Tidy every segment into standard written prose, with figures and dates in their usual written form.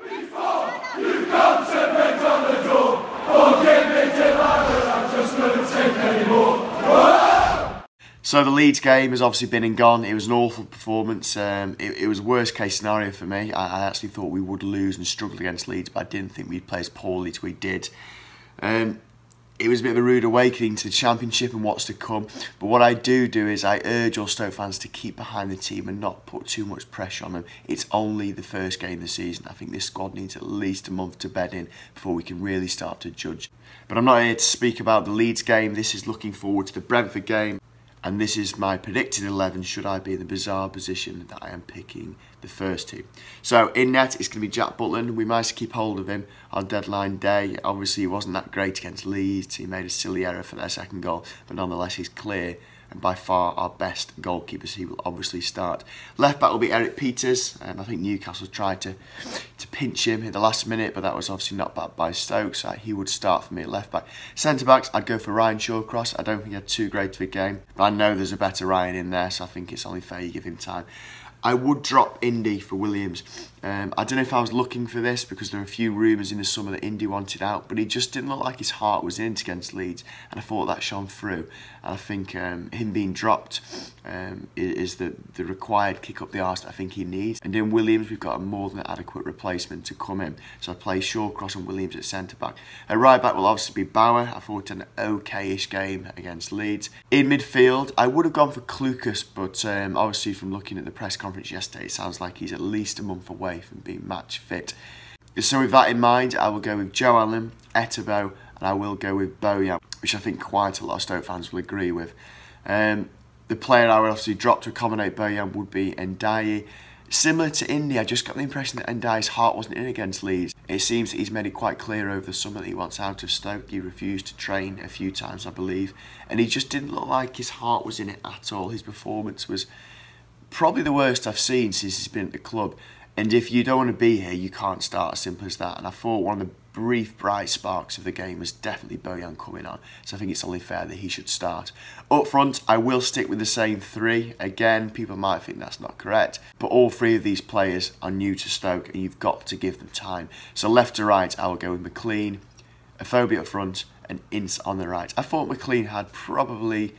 You've come to beg on the door. Forgive me, Delilah, I just couldn't take anymore. So the Leeds game has obviously been and gone. It was an awful performance. It was worst case scenario for me. I actually thought we would lose and struggle against Leeds, but I didn't think we'd play as poorly as we did. It was a bit of a rude awakening to the Championship and what's to come. But what I do is I urge all Stoke fans to keep behind the team and not put too much pressure on them. It's only the first game of the season. I think this squad needs at least a month to bed in before we can really start to judge. But I'm not here to speak about the Leeds game. This is looking forward to the Brentford game. And this is my predicted 11 should I be in the bizarre position that I am picking the first two. So in net, it's going to be Jack Butland. We managed to keep hold of him on deadline day. Obviously, he wasn't that great against Leeds. He made a silly error for their second goal. But nonetheless, he's clear and by far our best goalkeeper. So he will obviously start. Left back will be Eric Peters. I think Newcastle tried to pinch him in the last minute, but that was obviously not backed by Stoke, so he would start for me at left back. Centre backs, I'd go for Ryan Shawcross. I don't think he had too great of a game, but I know there's a better Ryan in there, so I think it's only fair you give him time. I would drop Indy for Williams. I don't know if I was looking for this because there were a few rumours in the summer that Indy wanted out, but he just didn't look like his heart was in it against Leeds, and I thought that shone through. And I think him being dropped is the required kick up the arse that I think he needs. And in Williams, we've got a more than adequate replacement to come in. So I play Shawcross and Williams at centre back. At right back will obviously be Bauer. I thought an okay-ish game against Leeds. In midfield, I would have gone for Klukas, but obviously from looking at the press conference yesterday, it sounds like he's at least a month away from being match fit. So with that in mind, I will go with Joe Allen, Etebo, and I will go with Bojan, which I think quite a lot of Stoke fans will agree with. The player I would obviously drop to accommodate Bojan would be Ndiaye. Similar to Indy, I just got the impression that Ndiaye's heart wasn't in against Leeds. It seems that he's made it quite clear over the summer that he wants out of Stoke. He refused to train a few times, I believe, and he just didn't look like his heart was in it at all. His performance was probably the worst I've seen since he's been at the club. And if you don't want to be here, you can't start, as simple as that. And I thought one of the brief bright sparks of the game was definitely Bojan coming on. So I think it's only fair that he should start. Up front, I will stick with the same three. Again, people might think that's not correct, but all three of these players are new to Stoke and you've got to give them time. So left to right, I will go with McLean, Afobe up front and Ince on the right. I thought McLean had probably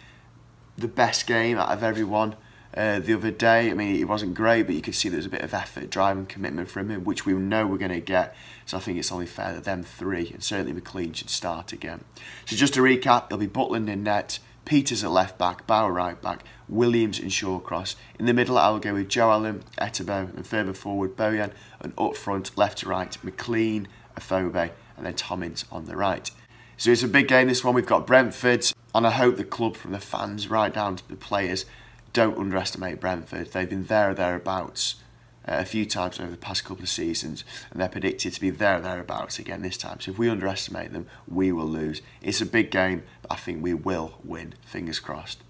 the best game out of everyone. The other day, I mean, it wasn't great, but you could see there was a bit of effort, drive and commitment from him, which we know we're going to get. So I think it's only fair that them three, and certainly McLean, should start again. So just to recap, it'll be Butland in net, Peters at left back, Bauer right back, Williams and Shawcross. In the middle, I will go with Joe Allen, Etebo, and further forward, Bojan, and up front, left to right, McLean, Afobe, and then Tom Ince on the right. So it's a big game, this one. We've got Brentford, and I hope the club, from the fans right down to the players, don't underestimate Brentford. They've been there or thereabouts a few times over the past couple of seasons, and they're predicted to be there or thereabouts again this time. So if we underestimate them, we will lose. It's a big game, but I think we will win. Fingers crossed.